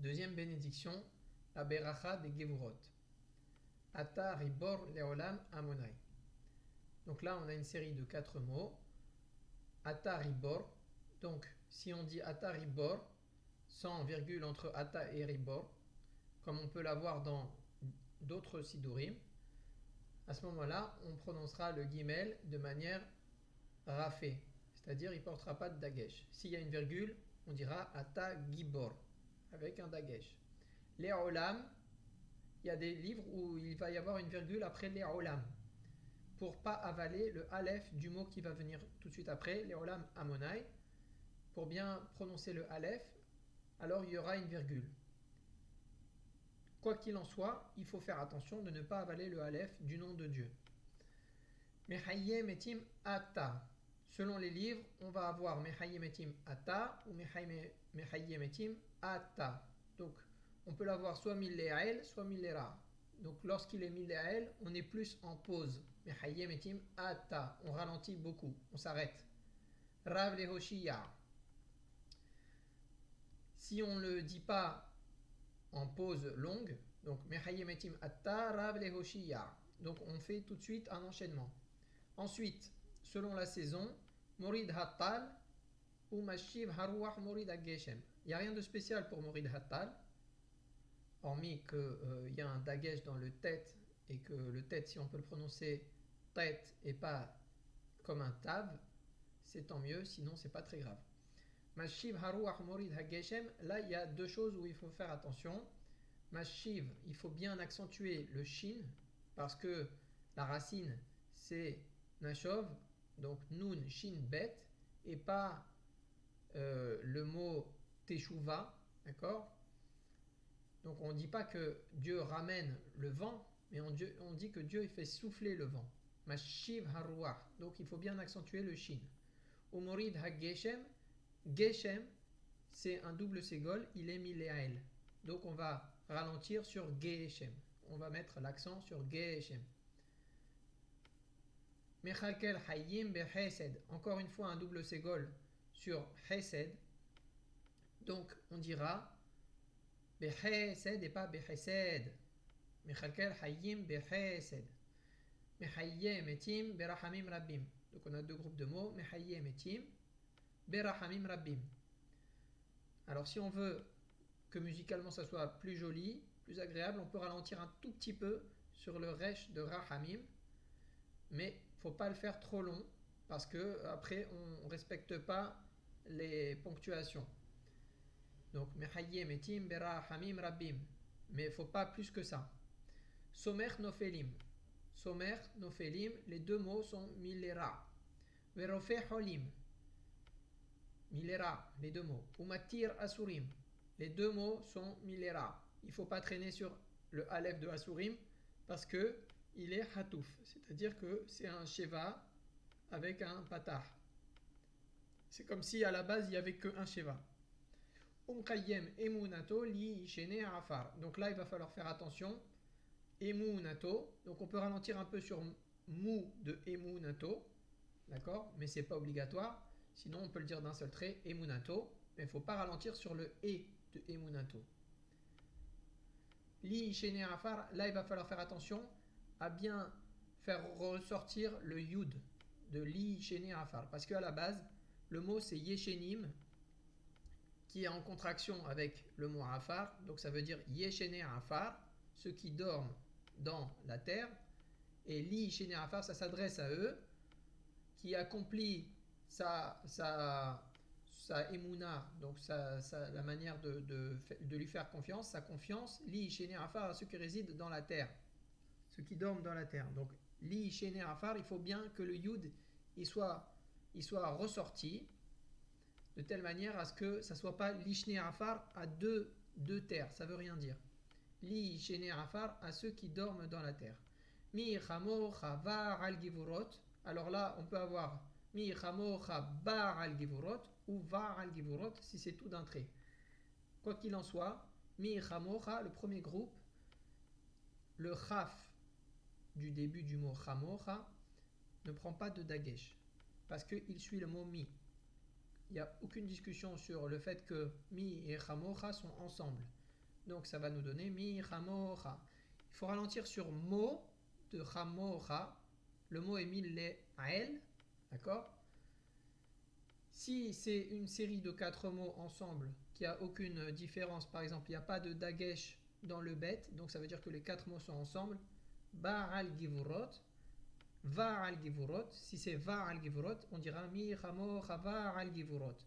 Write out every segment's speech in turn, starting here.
Deuxième bénédiction, la beracha des Gevurot. Ata ribor leolam amonai. Donc là, on a une série de 4 mots. Ata ribor. Donc, si on dit ata ribor, sans virgule entre ata et ribor, comme on peut l'avoir dans d'autres sidurim, à ce moment-là, on prononcera le guimel de manière rafée, c'est-à-dire il ne portera pas de dagesh. S'il y a une virgule, on dira ata gibor, avec un dagesh. Les olam, il y a des livres où il va y avoir une virgule après les olam, pour pas avaler le aleph du mot qui va venir tout de suite après, les olam amonai. Pour bien prononcer le aleph, alors il y aura une virgule. Quoi qu'il en soit, il faut faire attention de ne pas avaler le aleph du nom de Dieu. Mechayem etim ata. Selon les livres, on va avoir Mechayem etim ata ou Mechayem etim ata. Donc, on peut l'avoir soit milléael, soit millera. Donc, lorsqu'il est milléael, on est plus en pause. Mechayem etim ata. On ralentit beaucoup, on s'arrête. Rav lehoshiya. Si on ne le dit pas en pause longue, donc Mechayem etim ata, Rav lehoshiya. Donc, on fait tout de suite un enchaînement. Ensuite, selon la saison, Morid Hattal ou Mashiv Harouach Morid Hageshem. Il n'y a rien de spécial pour Morid Hattal, hormis qu'il y a un dagesh dans le tête, et que le tête, si on peut le prononcer tête et pas comme un tav, c'est tant mieux, sinon c'est pas très grave. Mashiv Harouach Morid Hageshem, là il y a deux choses où il faut faire attention. Mashiv, il faut bien accentuer le shin, parce que la racine c'est Nashov, donc Nun, Shin, Bet, et pas le mot Teshuva, d'accord? Donc on ne dit pas que Dieu ramène le vent, mais on dit que Dieu il fait souffler le vent. Mashiv Haruach, donc il faut bien accentuer le Shin. Umorid HaGeshem, Geshem, c'est un double ségol, il est milléael. Donc on va ralentir sur Geshem. On va mettre l'accent sur Geshem. Mechalkel Hayim Bechesed. Encore une fois, un double ségol sur Chesed. Donc, on dira Bechesed et pas Bechesed. Mechalkel Hayim Bechesed. Mechayem etim Berachamim Rabbim. Donc, on a deux groupes de mots. Mechayem etim Berachamim Rabbim. Alors, si on veut que musicalement ça soit plus joli, plus agréable, on peut ralentir un tout petit peu sur le resh de Rachamim. Mais il ne faut pas le faire trop long parce que après on ne respecte pas les ponctuations. Donc Mechayem etim berahamim rabbim. Mais il ne faut pas plus que ça. Somer nofelim. Somer nofelim, les deux mots sont milera. Verofe holim. Milera, les deux mots. Umatir asurim. Les deux mots sont milera. Il ne faut pas traîner sur le aleph de asurim parce que il est hatouf, c'est-à-dire que c'est un sheva avec un patah. C'est comme si à la base il n'y avait qu'un sheva. Umkayem emunato li ishene afar. Donc là il va falloir faire attention. Emunato, donc on peut ralentir un peu sur mou de emunato, d'accord, mais c'est pas obligatoire. Sinon on peut le dire d'un seul trait, emunato, mais il ne faut pas ralentir sur le e de emunato. Li ishene afar, là il va falloir faire attention à bien faire ressortir le yud de li yeshene afar. Parce qu'à la base, le mot c'est yeshenim, qui est en contraction avec le mot afar. Donc ça veut dire yeshene afar, ceux qui dorment dans la terre. Et li yeshene afar, ça s'adresse à eux, qui accomplit sa emuna, donc la manière de lui faire confiance, sa confiance, li yeshene afar, à ceux qui résident dans la terre. Ceux qui dorment dans la terre. Donc, li shene afar, il faut bien que le yud il soit ressorti de telle manière à ce que ça ne soit pas li shene afar à deux terres. Ça ne veut rien dire. Li shene afar à ceux qui dorment dans la terre. Mi chamo chavar al givurot. Alors là, on peut avoir mi chamo chabar al givurot ou var al givurot si c'est tout d'un trait. Quoi qu'il en soit, mi chamo, le premier groupe, le chaf du début du mot chamocha ne prend pas de dagesh parce qu'il suit le mot mi. Il n'y a aucune discussion sur le fait que mi et chamocha sont ensemble. Donc ça va nous donner mi chamocha. Il faut ralentir sur mo de chamocha. Le mot est mil-le-el. D'accord? Si c'est une série de 4 mots ensemble qui a aucune différence, par exemple, il n'y a pas de dagesh dans le bet, donc ça veut dire que les 4 mots sont ensemble. Ba al givurot, va al givurot. Si c'est va al givurot, on dira mi chamocha va al givurot.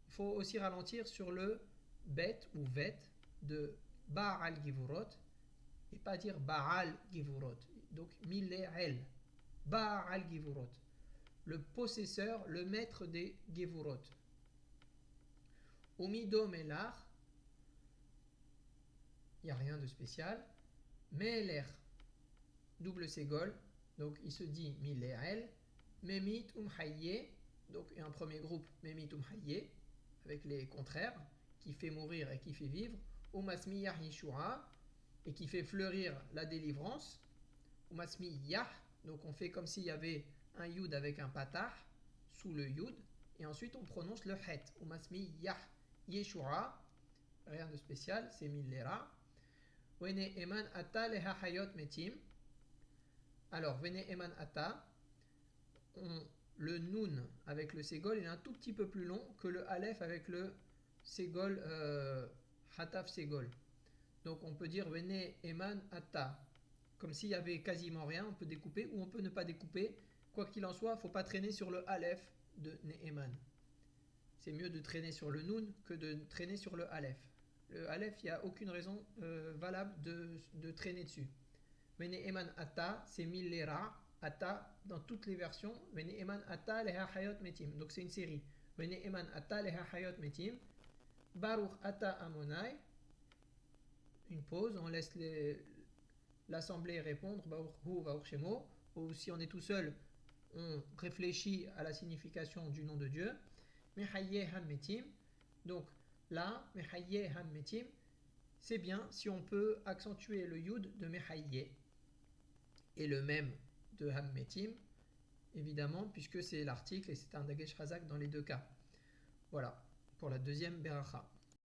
Il faut aussi ralentir sur le bet ou vet de Ba'al Givurot et pas dire Ba'al Givurot. Donc Mil-le-el. Ba'al Givurot. Le possesseur, le maître des Givurot. Umido Melar. Il n'y a rien de spécial. Meler. Double ségol. Donc il se dit Mil-le-el. Memit Umhaye. Donc un premier groupe Memit Umhaye avec les contraires, qui fait mourir et qui fait vivre, Umasmiyah Yeshua, et qui fait fleurir la délivrance, Umasmiyah, donc on fait comme s'il y avait un yud avec un patah sous le yud, et ensuite on prononce le het, Umasmiyah Yeshua, rien de spécial, c'est millera. Wene eman ata leha hayot metim. Alors, vene eman ata, le nun avec le ségol il est un tout petit peu plus long que le aleph avec le ségol hataf ségol. Donc on peut dire vene eman atta. Comme s'il y avait quasiment rien, on peut découper ou on peut ne pas découper. Quoi qu'il en soit, il ne faut pas traîner sur le aleph de ne'eman. C'est mieux de traîner sur le nun que de traîner sur le aleph. Le aleph, il n'y a aucune raison valable de traîner dessus. Vene eman atta, c'est millera. Ata dans toutes les versions. Vene eman ata leha hayot metim. Donc c'est une série. Vene eman ata leha hayot metim. Baruch ata amonai. Une pause, on laisse l'assemblée répondre. Baruch hu baruch shemo. Ou si on est tout seul, on réfléchit à la signification du nom de Dieu. Mehaye ham metim. Donc là, mehaye ham metim, c'est bien si on peut accentuer le yud de mehaye et le même de Hammetim, évidemment, puisque c'est l'article et c'est un dagesh chazak dans les deux cas. Voilà, pour la deuxième beracha.